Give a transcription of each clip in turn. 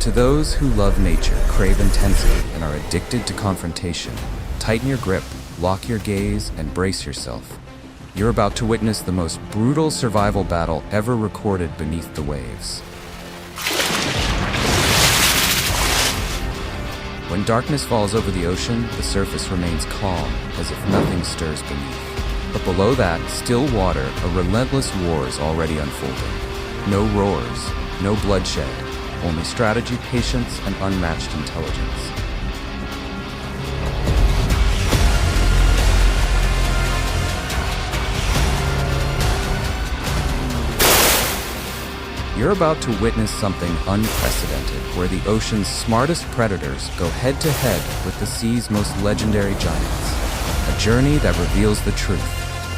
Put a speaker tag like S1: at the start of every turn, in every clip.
S1: To those who love nature, crave intensity, and are addicted to confrontation, tighten your grip, lock your gaze, and brace yourself. You're about to witness the most brutal survival battle ever recorded beneath the waves. When darkness falls over the ocean, the surface remains calm, as if nothing stirs beneath. But below that, still water, a relentless war is already unfolding. No roars, no bloodshed, only strategy, patience, and unmatched intelligence. You're about to witness something unprecedented, where the ocean's smartest predators go head-to-head with the sea's most legendary giants. A journey that reveals the truth,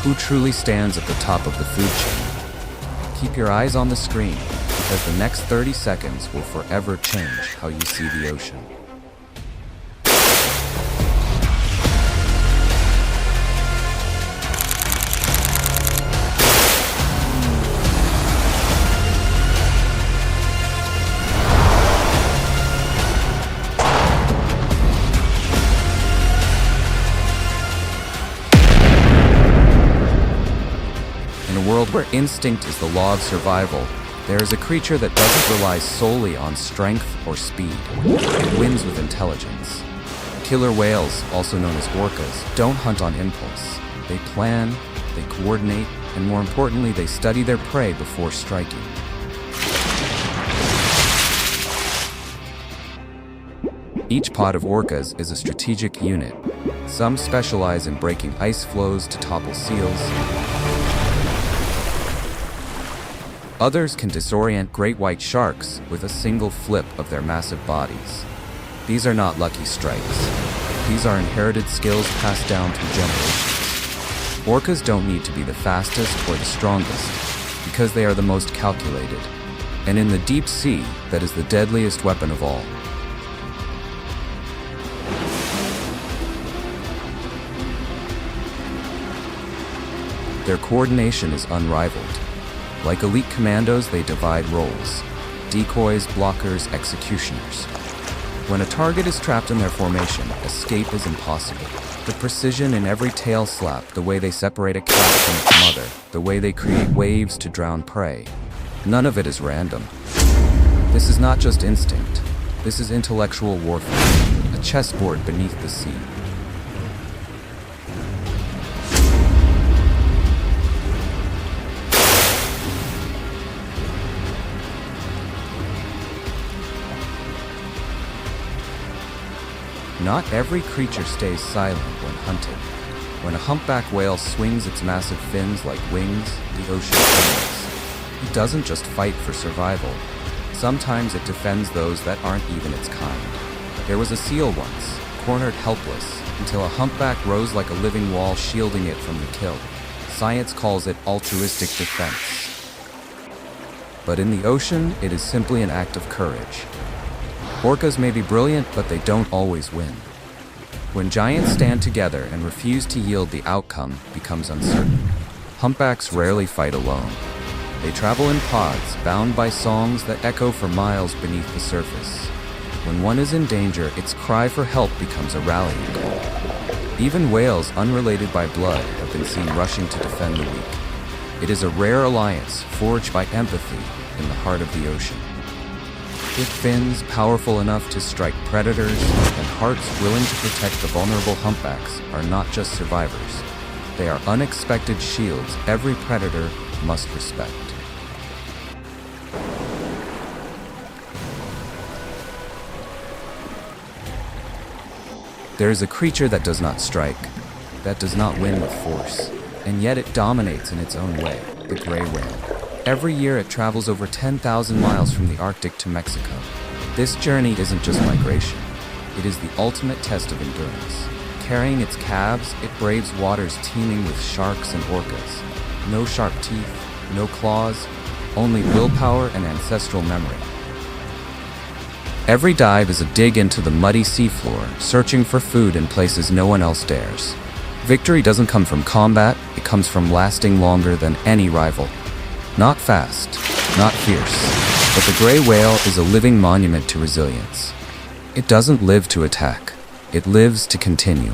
S1: who truly stands at the top of the food chain. Keep your eyes on the screen, because the next 30 seconds will forever change how you see the ocean. In a world where instinct is the law of survival, there is a creature that doesn't rely solely on strength or speed. It wins with intelligence. Killer whales, also known as orcas, don't hunt on impulse. They plan, they coordinate, and more importantly, they study their prey before striking. Each pod of orcas is a strategic unit. Some specialize in breaking ice floes to topple seals. Others can disorient great white sharks with a single flip of their massive bodies. These are not lucky strikes. These are inherited skills passed down through generations. Orcas don't need to be the fastest or the strongest, because they are the most calculated. And in the deep sea, that is the deadliest weapon of all. Their coordination is unrivaled. Like elite commandos, they divide roles: decoys, blockers, executioners. When a target is trapped in their formation, escape is impossible. The precision in every tail slap, the way they separate a cat from its mother, the way they create waves to drown prey, none of it is random. This is not just instinct. This is intellectual warfare, a chessboard beneath the sea. Not every creature stays silent when hunted. When a humpback whale swings its massive fins like wings, the ocean trembles. It doesn't just fight for survival. Sometimes it defends those that aren't even its kind. There was a seal once, cornered helpless, until a humpback rose like a living wall shielding it from the kill. Science calls it altruistic defense. But in the ocean, it is simply an act of courage. Orcas may be brilliant, but they don't always win. When giants stand together and refuse to yield, the outcome becomes uncertain. Humpbacks rarely fight alone. They travel in pods, bound by songs that echo for miles beneath the surface. When one is in danger, its cry for help becomes a rallying call. Even whales unrelated by blood have been seen rushing to defend the weak. It is a rare alliance forged by empathy in the heart of the ocean. With fins powerful enough to strike predators and hearts willing to protect the vulnerable, humpbacks are not just survivors. They are unexpected shields every predator must respect. There is a creature that does not strike, that does not win with force, and yet it dominates in its own way, the gray whale. Every year it travels over 10,000 miles from the Arctic to Mexico. This journey isn't just migration. It is the ultimate test of endurance. Carrying its calves, it braves waters teeming with sharks and orcas. No sharp teeth, no claws, only willpower and ancestral memory. Every dive is a dig into the muddy seafloor, searching for food in places no one else dares. Victory doesn't come from combat, it comes from lasting longer than any rival. Not fast, not fierce, But the gray whale is a living monument to resilience. It doesn't live to attack. It lives to continue.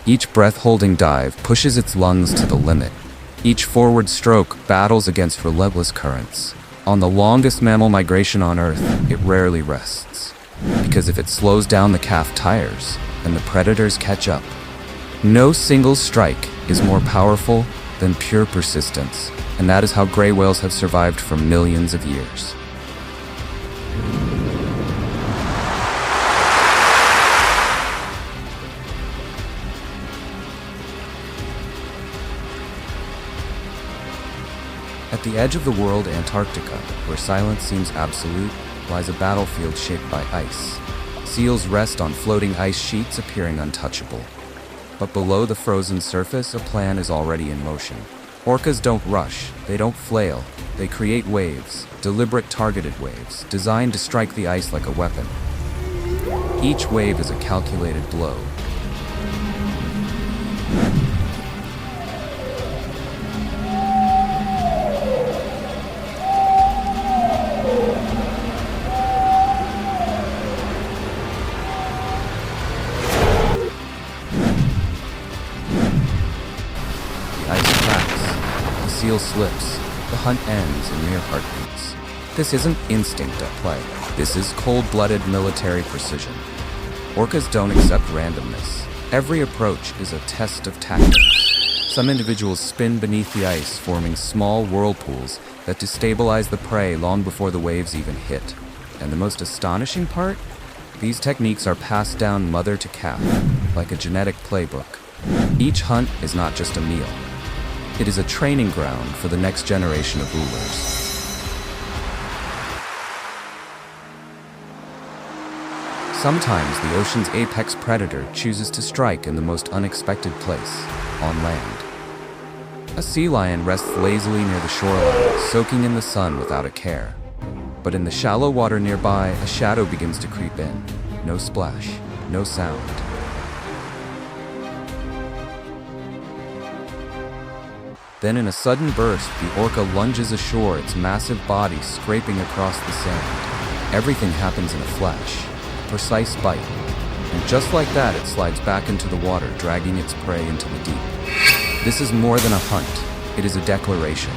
S1: Each breath-holding dive pushes its lungs to the limit. Each forward stroke battles against relentless currents. On the longest mammal migration on Earth, it rarely rests. Because if it slows down, the calf tires, and the predators catch up. No single strike is more powerful than pure persistence, and that is how gray whales have survived for millions of years. At the edge of the world, Antarctica, where silence seems absolute, lies a battlefield shaped by ice. Seals rest on floating ice sheets, appearing untouchable. But below the frozen surface, a plan is already in motion. Orcas don't rush, they don't flail, they create waves, deliberate targeted waves, designed to strike the ice like a weapon. Each wave is a calculated blow. The seal slips, the hunt ends in mere heartbeats. This isn't instinct at play. This is cold-blooded military precision. Orcas don't accept randomness. Every approach is a test of tactics. Some individuals spin beneath the ice, forming small whirlpools that destabilize the prey long before the waves even hit. And the most astonishing part? These techniques are passed down mother to calf, like a genetic playbook. Each hunt is not just a meal. It is a training ground for the next generation of rulers. Sometimes the ocean's apex predator chooses to strike in the most unexpected place, on land. A sea lion rests lazily near the shoreline, soaking in the sun without a care. But in the shallow water nearby, a shadow begins to creep in. No splash, no sound. Then in a sudden burst, the orca lunges ashore, its massive body scraping across the sand. Everything happens in a flash, a precise bite. And just like that, it slides back into the water, dragging its prey into the deep. This is more than a hunt. It is a declaration.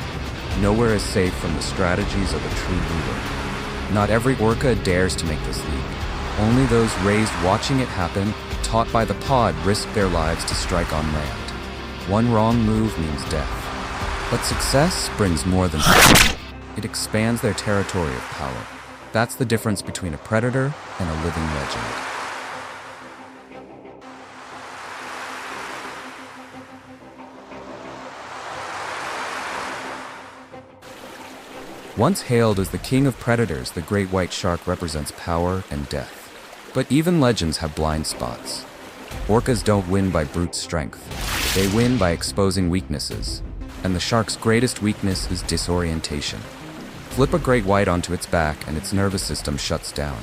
S1: Nowhere is safe from the strategies of a true ruler. Not every orca dares to make this leap. Only those raised watching it happen, taught by the pod, risk their lives to strike on land. One wrong move means death. But success brings more than power. It expands their territory of power. That's the difference between a predator and a living legend. Once hailed as the king of predators, the great white shark represents power and death. But even legends have blind spots. Orcas don't win by brute strength. They win by exposing weaknesses. And the shark's greatest weakness is disorientation. Flip a great white onto its back and its nervous system shuts down.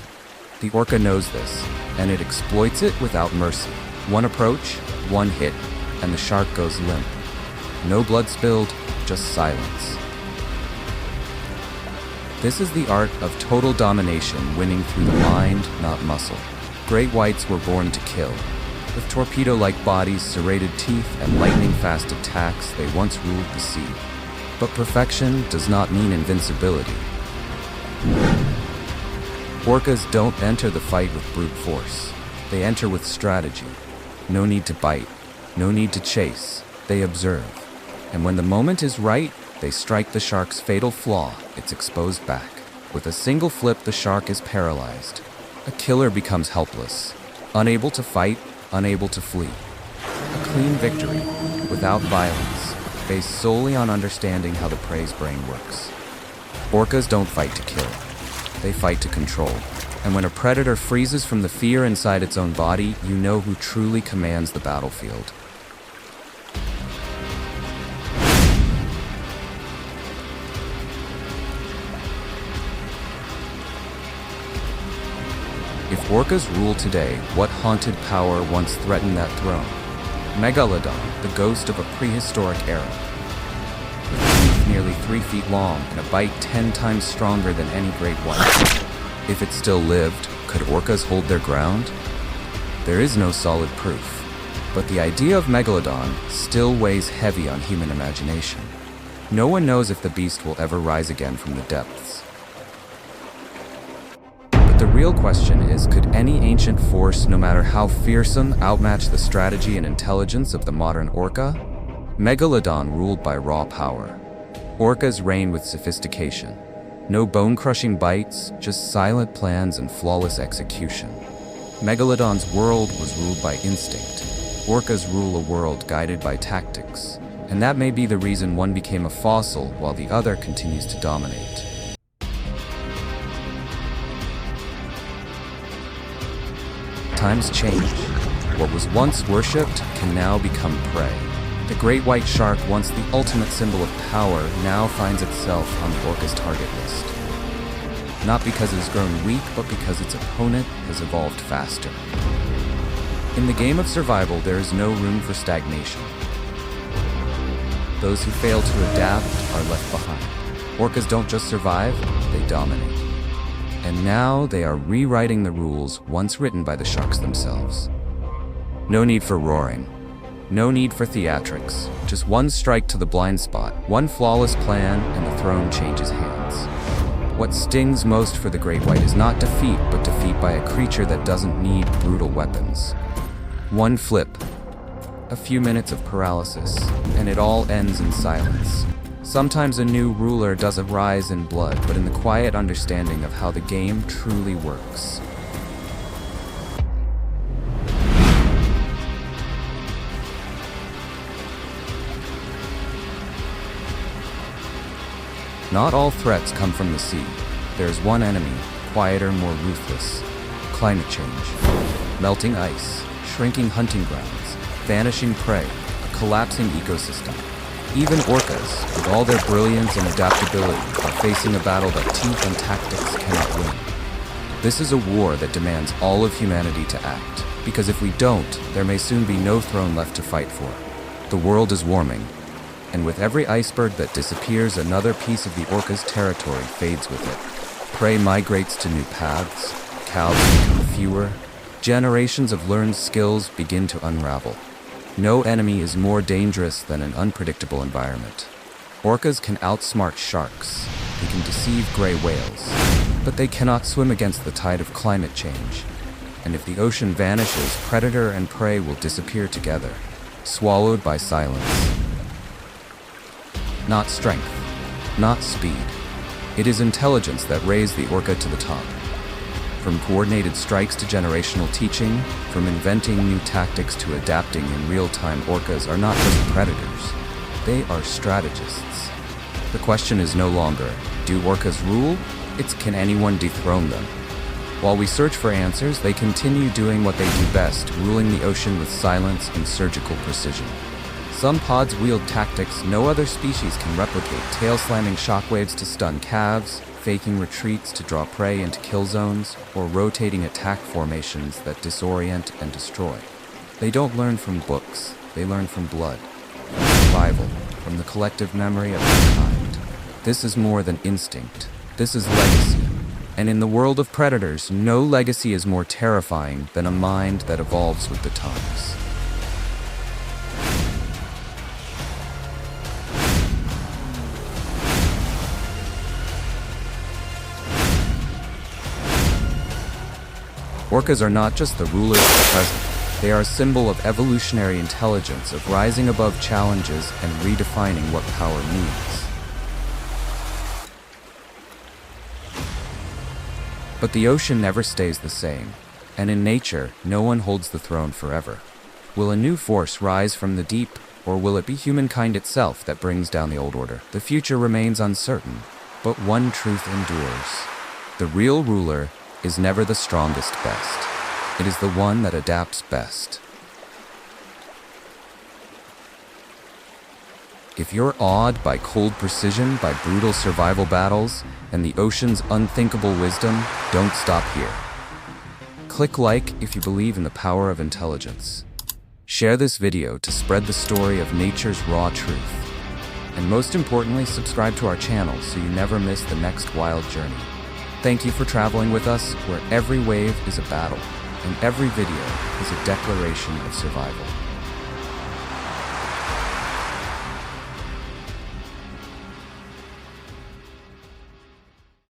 S1: The orca knows this, and it exploits it without mercy. One approach, one hit, and the shark goes limp. No blood spilled, just silence. This is the art of total domination, winning through the mind, not muscle. Great whites were born to kill. With torpedo-like bodies, serrated teeth, and lightning-fast attacks, they once ruled the sea. But perfection does not mean invincibility. Orcas don't enter the fight with brute force. They enter with strategy. No need to bite. No need to chase. They observe. And when the moment is right, they strike the shark's fatal flaw, its exposed back. With a single flip, the shark is paralyzed. A killer becomes helpless, unable to fight, unable to flee. A clean victory, without violence, based solely on understanding how the prey's brain works. Orcas don't fight to kill. They fight to control. And when a predator freezes from the fear inside its own body, you know who truly commands the battlefield. If orcas rule today, what haunted power once threatened that throne? Megalodon, the ghost of a prehistoric era. With teeth nearly 3 feet long and a bite 10 times stronger than any great white. If it still lived, could orcas hold their ground? There is no solid proof, but the idea of Megalodon still weighs heavy on human imagination. No one knows if the beast will ever rise again from the depths. But the real question is, could any ancient force, no matter how fearsome, outmatch the strategy and intelligence of the modern orca? Megalodon ruled by raw power. Orcas reign with sophistication. No bone-crushing bites, just silent plans and flawless execution. Megalodon's world was ruled by instinct. Orcas rule a world guided by tactics. And that may be the reason one became a fossil while the other continues to dominate. Times change. What was once worshipped can now become prey. The great white shark, once the ultimate symbol of power, now finds itself on the orca's target list. Not because it has grown weak, but because its opponent has evolved faster. In the game of survival, there is no room for stagnation. Those who fail to adapt are left behind. Orcas don't just survive, they dominate. And now they are rewriting the rules once written by the sharks themselves. No need for roaring. No need for theatrics. Just one strike to the blind spot, one flawless plan, and the throne changes hands. What stings most for the great white is not defeat, but defeat by a creature that doesn't need brutal weapons. One flip, a few minutes of paralysis, and it all ends in silence. Sometimes a new ruler doesn't rise in blood, but in the quiet understanding of how the game truly works. Not all threats come from the sea. There's one enemy, quieter, more ruthless. Climate change. Melting ice, shrinking hunting grounds, vanishing prey, a collapsing ecosystem. Even orcas, with all their brilliance and adaptability, are facing a battle that teeth and tactics cannot win. This is a war that demands all of humanity to act, because if we don't, there may soon be no throne left to fight for. The world is warming, and with every iceberg that disappears, another piece of the orca's territory fades with it. Prey migrates to new paths, cows become fewer, generations of learned skills begin to unravel. No enemy is more dangerous than an unpredictable environment. Orcas can outsmart sharks, they can deceive gray whales, but they cannot swim against the tide of climate change. And if the ocean vanishes, predator and prey will disappear together, swallowed by silence. Not strength, not speed. It is intelligence that raised the orca to the top. From coordinated strikes to generational teaching, from inventing new tactics to adapting in real time, orcas are not just predators. They are strategists. The question is no longer, do orcas rule? It's, can anyone dethrone them? While we search for answers, they continue doing what they do best, ruling the ocean with silence and surgical precision. Some pods wield tactics no other species can replicate, tail-slamming shockwaves to stun calves, faking retreats to draw prey into kill zones, or rotating attack formations that disorient and destroy. They don't learn from books, they learn from blood, from survival, from the collective memory of mankind. This is more than instinct, this is legacy. And in the world of predators, no legacy is more terrifying than a mind that evolves with the times. Orcas are not just the rulers of the present. They are a symbol of evolutionary intelligence, of rising above challenges and redefining what power means. But the ocean never stays the same, and in nature, no one holds the throne forever. Will a new force rise from the deep, or will it be humankind itself that brings down the old order? The future remains uncertain, but one truth endures. The real ruler is never the strongest best. It is the one that adapts best. If you're awed by cold precision, by brutal survival battles, and the ocean's unthinkable wisdom, don't stop here. Click like if you believe in the power of intelligence. Share this video to spread the story of nature's raw truth. And most importantly, subscribe to our channel so you never miss the next wild journey. Thank you for traveling with us, where every wave is a battle, and every video is a declaration of survival.